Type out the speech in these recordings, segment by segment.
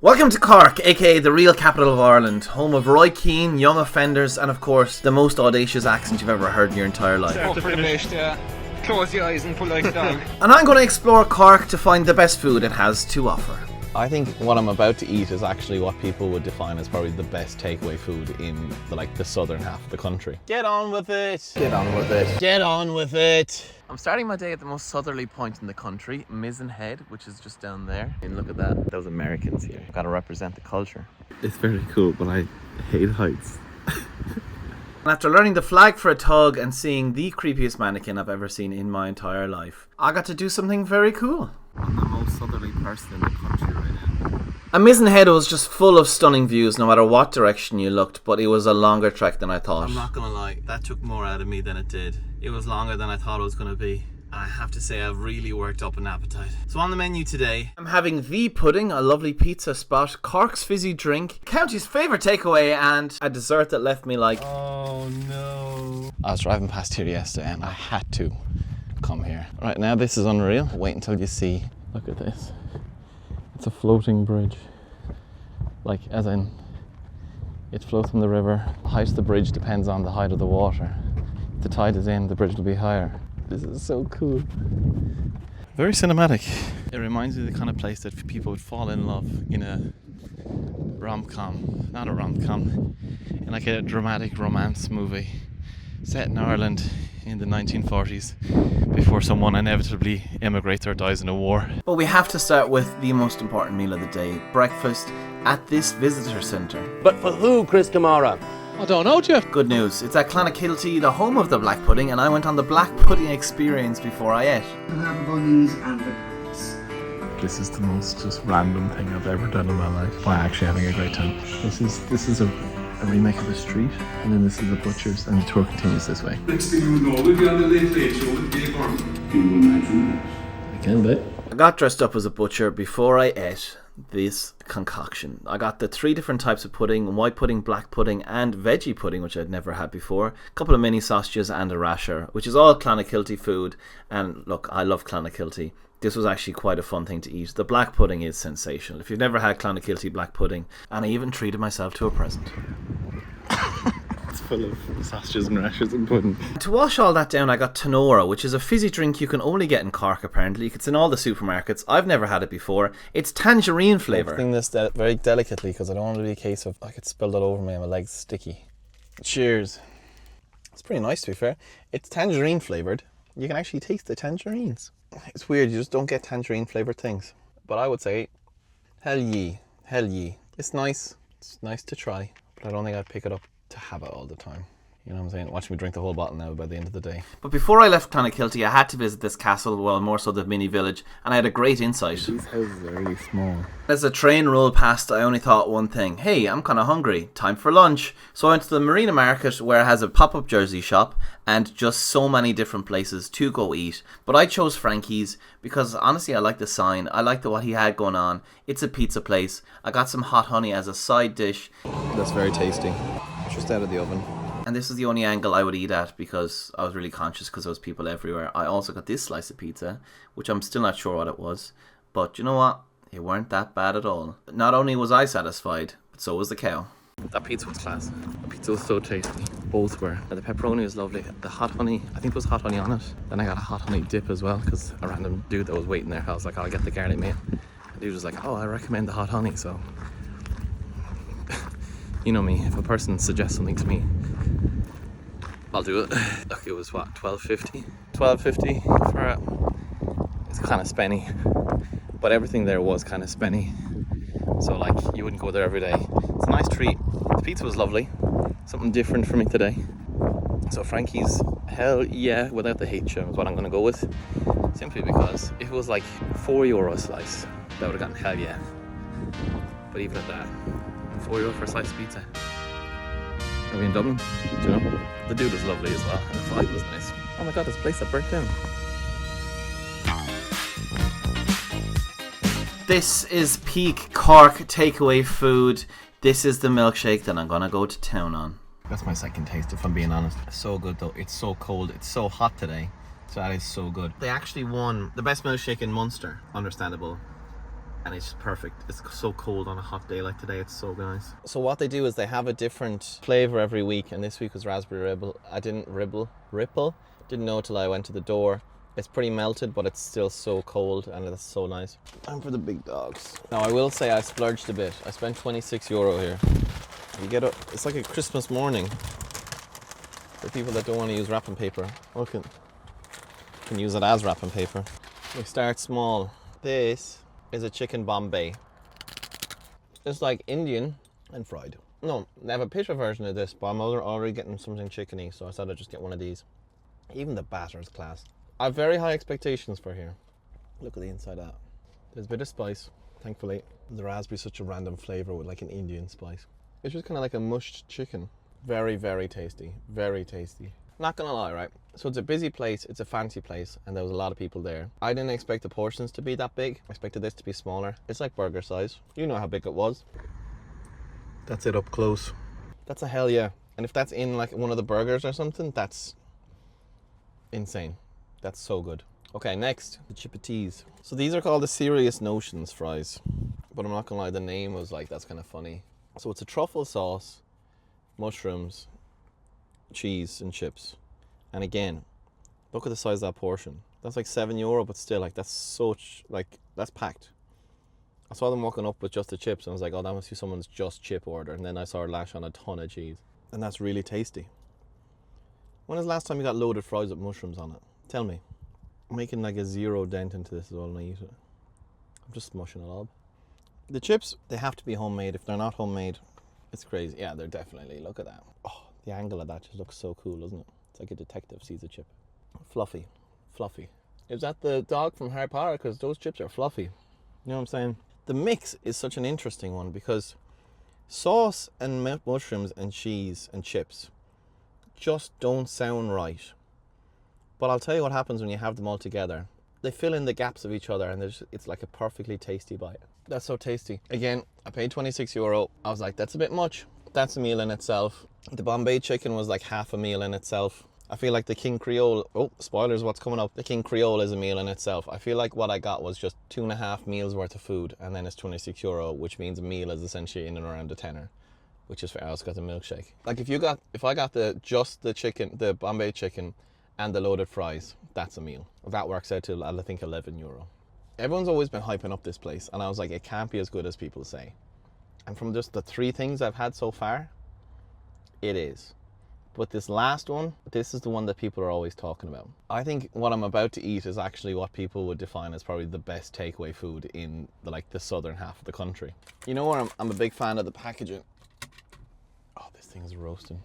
Welcome to Cork, aka the real capital of Ireland, home of Roy Keane, young offenders, and of course, the most audacious accent you've ever heard in your entire life. Start to finish, yeah. Close your eyes and pull like a dog. And I'm going to explore Cork to find the best food it has to offer. I think what I'm about to eat is actually what people would define as probably the best takeaway food in the southern half of the country. Get on with it! Get on with it! Get on with it! I'm starting my day at the most southerly point in the country, Mizen Head, which is just down there. And look at that, those Americans here. Gotta represent the culture. It's very cool, but I hate heights. And after learning the flag for a tug and seeing the creepiest mannequin I've ever seen in my entire life, I got to do something very cool. I'm the most southerly person in the country right now. And Mizen Head was just full of stunning views no matter what direction you looked, but it was a longer trek than I thought. I'm not gonna lie, that took more out of me than it did. It was longer than I thought it was gonna be. And I have to say I've really worked up an appetite. So on the menu today, I'm having the pudding, a lovely pizza spot, Cork's fizzy drink, County's favourite takeaway, and a dessert that left me like, oh no. I was driving past here yesterday and I had to come here. Right now this is unreal. Wait until you see, look at this. It's a floating bridge. Like, as in, it floats from the river. The height of the bridge depends on the height of the water. If the tide is in, the bridge will be higher. This is so cool. Very cinematic. It reminds me of the kind of place that people would fall in love in a rom-com. Not a rom-com. In like a dramatic romance movie set in Ireland in the 1940s before someone inevitably immigrates or dies in a war. But we have to start with the most important meal of the day, breakfast at this visitor centre. But for who, Chris Tanora? I don't know, Jeff. Good news, it's at Clonakilty, the home of the black pudding, and I went on the black pudding experience before I ate. Have bunnies and the cats. This is the most just random thing I've ever done in my life. But I'm actually having a great time. This is a remake of The Street, and then this is the Butcher's, and the tour continues this way. Next thing you know, we'll be on the Late Late Show with Dave Byrne. Can you imagine that? I can, bet. I got dressed up as a butcher before I ate this concoction. I got the 3 different types of pudding, white pudding, black pudding, and veggie pudding, which I'd never had before. A couple of mini sausages and a rasher, which is all Clonakilty food. And look, I love Clonakilty. This was actually quite a fun thing to eat. The black pudding is sensational. If you've never had Clonakilty black pudding, and I even treated myself to a present. It's full of sausages and rashers and pudding. To wash all that down, I got Tanora, which is a fizzy drink you can only get in Cork apparently. It's in all the supermarkets. I've never had it before. It's tangerine flavour. I'm doing this very delicately because I don't want it to be a case of I could spill it over me and my leg's sticky. Cheers. It's pretty nice, to be fair. It's tangerine flavoured. You can actually taste the tangerines. It's weird, you just don't get tangerine flavoured things. But I would say, hell ye. It's nice to try, but I don't think I'd pick it up to have it all the time. You know what I'm saying? Watch me drink the whole bottle now by the end of the day. But before I left Clonakilty, I had to visit this castle, well, more so the mini village, and I had a great insight. These houses are really small. As the train rolled past, I only thought one thing. Hey, I'm kind of hungry. Time for lunch. So I went to the Marina market, where it has a pop-up jersey shop and just so many different places to go eat. But I chose Frankie's because honestly I like the sign. I liked what he had going on. It's a pizza place. I got some hot honey as a side dish. That's very tasty. Just out of the oven. And this is the only angle I would eat at because I was really conscious because there was people everywhere. I also got this slice of pizza, which I'm still not sure what it was. But you know what? It weren't that bad at all. Not only was I satisfied, but so was the cow. That pizza was class. The pizza was so tasty. Both were. The pepperoni was lovely. The hot honey, I think there was hot honey on it. Then I got a hot honey dip as well because a random dude that was waiting there, I was like, I'll get the garlic meat. The dude was like, oh, I recommend the hot honey. So, you know me, if a person suggests something to me, I'll do it. Look, it was what, $12.50? $12.50 for it. It's kind of spenny. But everything there was kind of spenny. So like, you wouldn't go there every day. It's a nice treat. The pizza was lovely. Something different for me today. So Frankie's, hell yeah, without the H is what I'm going to go with. Simply because if it was like €4 a slice, that would have gotten hell yeah. But even at that, €4 for a slice of pizza. Are we in Dublin? Do you know? The dude was lovely as well, and the vibe was nice. Oh my god, this place that burnt down. This is peak Cork takeaway food. This is the milkshake that I'm gonna go to town on. That's my second taste, if I'm being honest. It's so good though. It's so cold. It's so hot today. So that is so good. They actually won the best milkshake in Munster. Understandable. and it's perfect. It's so cold on a hot day like today. It's so nice. So what they do is they have a different flavour every week, and this week was raspberry ripple. I didn't ripple. Didn't know till I went to the door. It's pretty melted, but it's still so cold, and it's so nice. Time for the big dogs. Now I will say I splurged a bit. I spent €26 here. You get it's like a Christmas morning for people that don't want to use wrapping paper. Or can use it as wrapping paper. We start small. This is a chicken Bombay. It's like Indian and fried. No, they have a pita version of this, but I'm already getting something chickeny, so I thought I'd just get one of these. Even the batter is class. I have very high expectations for here. Look at the inside of that. There's a bit of spice, thankfully. The raspberry is such a random flavour with like an Indian spice. It's just kind of like a mushed chicken. Very, very tasty. Very tasty. Not gonna lie, right? So it's a busy place, it's a fancy place, and there was a lot of people there. I didn't expect the portions to be that big. I expected this to be smaller. It's like burger size. You know how big it was. That's it up close. That's a hell yeah. And if that's in like one of the burgers or something, that's insane. That's so good. Okay, next, the chippities. So these are called the Serious Notions fries. But I'm not gonna lie, the name was like, that's kind of funny. So it's a truffle sauce, mushrooms, cheese and chips. And again, look at the size of that portion. That's like €7, but still, like, that's so, that's packed. I saw them walking up with just the chips, and I was like, oh, that must be someone's just chip order. And then I saw her lash on a ton of cheese. And that's really tasty. When was the last time you got loaded fries with mushrooms on it? Tell me. I'm making like a 0 dent into this as well when I eat it. I'm just smushing it up. The chips, they have to be homemade. If they're not homemade, it's crazy. Yeah, they're definitely, look at that. Oh, the angle of that just looks so cool, doesn't it? It's like a detective sees a chip. Fluffy, fluffy. Is that the dog from Harry Potter? Because those chips are fluffy. You know what I'm saying? The mix is such an interesting one because sauce and mushrooms and cheese and chips just don't sound right. But I'll tell you what happens when you have them all together. They fill in the gaps of each other, and it's like a perfectly tasty bite. That's so tasty. Again, I paid €26. I was like, that's a bit much. That's a meal in itself. The Bombay chicken was like half a meal in itself. I feel like the King Creole, oh, spoilers, what's coming up. The King Creole is a meal in itself. I feel like what I got was just 2.5 meals worth of food, and then it's €26, which means a meal is essentially in and around a tenner, which is fair. I also got the milkshake. Like if I got just the chicken, the Bombay chicken, and the loaded fries, that's a meal. That works out to, I think, €11. Everyone's always been hyping up this place, and I was like, it can't be as good as people say. And from just the 3 things I've had so far, it is. But this last one, this is the one that people are always talking about. I think what I'm about to eat is actually what people would define as probably the best takeaway food in the southern half of the country. You know where I'm a big fan of the packaging. Oh, this thing is roasting.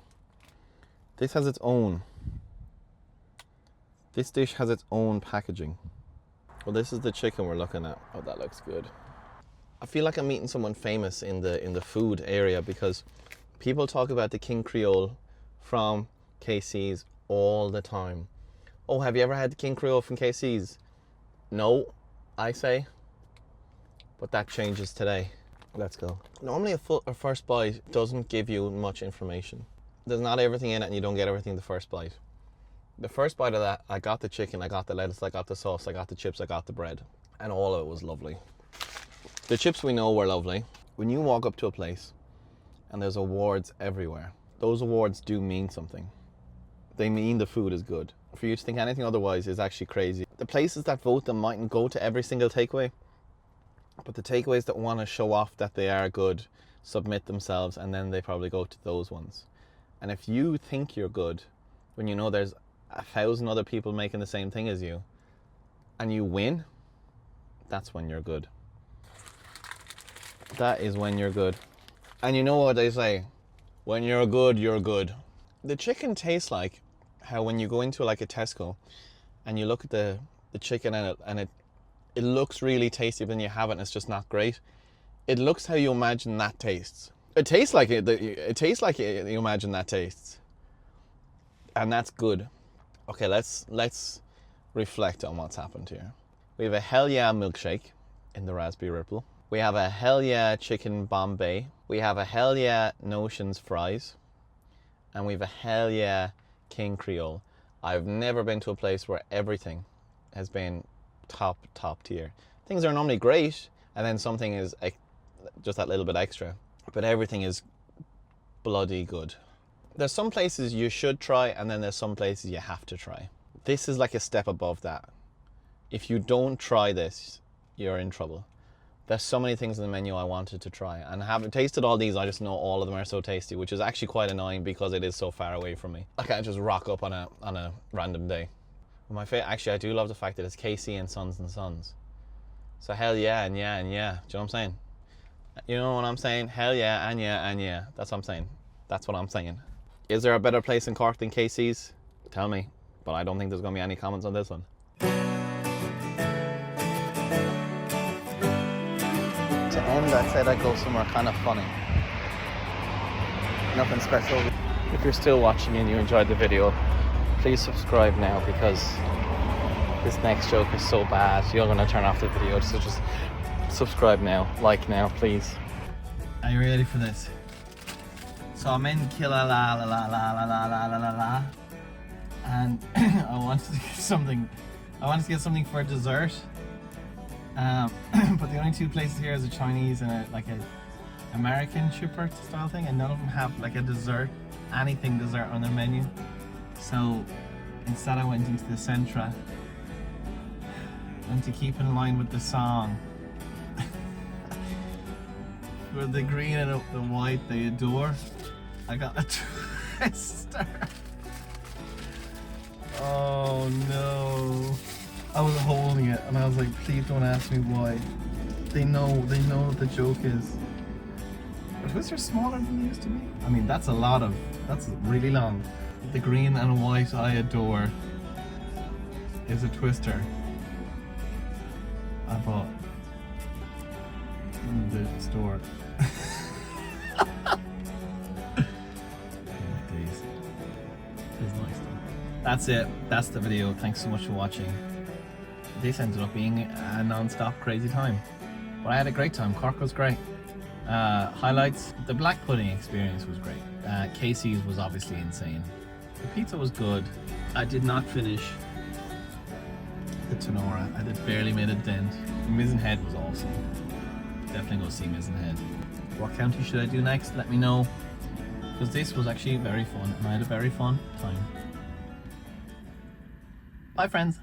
This has its own. This dish has its own packaging. Well, this is the chicken we're looking at. Oh, that looks good. I feel like I'm meeting someone famous in the food area because people talk about the King Creole from KC's all the time. Oh, have you ever had the King Creole from KC's? No, I say. But that changes today. Let's go. Normally a first bite doesn't give you much information. There's not everything in it, and you don't get everything the first bite. The first bite of that, I got the chicken, I got the lettuce, I got the sauce, I got the chips, I got the bread. And all of it was lovely. The chips we know were lovely. When you walk up to a place and there's awards everywhere, those awards do mean something. They mean the food is good. For you to think anything otherwise is actually crazy. The places that vote them mightn't go to every single takeaway, but the takeaways that want to show off that they are good submit themselves, and then they probably go to those ones. And if you think you're good when you know there's 1,000 other people making the same thing as you, and you win, that's when you're good. That is when you're good. And you know what they say, when you're good, you're good. The chicken tastes like how when you go into like a Tesco and you look at the chicken in it, and it looks really tasty, but then you have it and it's just not great. It looks how you imagine that tastes. It tastes like it tastes like you imagine that tastes. And that's good. Okay, let's reflect on what's happened here. We have a hell yeah milkshake in the raspberry ripple. We have a hell yeah chicken Bombay. We have a hell yeah Notions fries. And we have a hell yeah King Creole. I've never been to a place where everything has been top tier. Things are normally great, and then something is just that little bit extra. But everything is bloody good. There's some places you should try, and then there's some places you have to try. This is like a step above that. If you don't try this, you're in trouble. There's so many things in the menu I wanted to try, and having tasted all these, I just know all of them are so tasty, which is actually quite annoying because it is so far away from me. I can't just rock up on a random day. Actually, I do love the fact that it's KC and Sons and Sons. So hell yeah and yeah and yeah. Do you know what I'm saying? You know what I'm saying? Hell yeah and yeah and yeah. That's what I'm saying. That's what I'm saying. Is there a better place in Cork than KC's? Tell me. But I don't think there's going to be any comments on this one. To end, I said I'd go somewhere kind of funny. Nothing special. If you're still watching and you enjoyed the video, please subscribe now, because this next joke is so bad you're going to turn off the video. So just subscribe now, like now, please. Are you ready for this? So I'm in Killeagh, and I wanted to get something. I wanted to get something for dessert. But the only two places here is a Chinese and a American Shipper style thing, and none of them have like a dessert, anything dessert on their menu. So instead I went into the Centra, and to keep in line with the song, with the green and the white they adore, I got a twister. Oh no. I was holding it and I was like, please don't ask me why. They know what the joke is. Are twister smaller than they used to be? I mean, that's really long. The green and white I adore is a twister I bought in the store. That's it. That's the video. Thanks so much for watching. This ended up being a non-stop crazy time, but I had a great time. Cork was great. Highlights: the black pudding experience was great. Casey's was obviously insane. The pizza was good. I did not finish the Tanora. I barely made a dent. Mizzen Head was awesome. Definitely go see Mizzen Head. What county should I do next? Let me know, because this was actually very fun and I had a very fun time. Bye friends.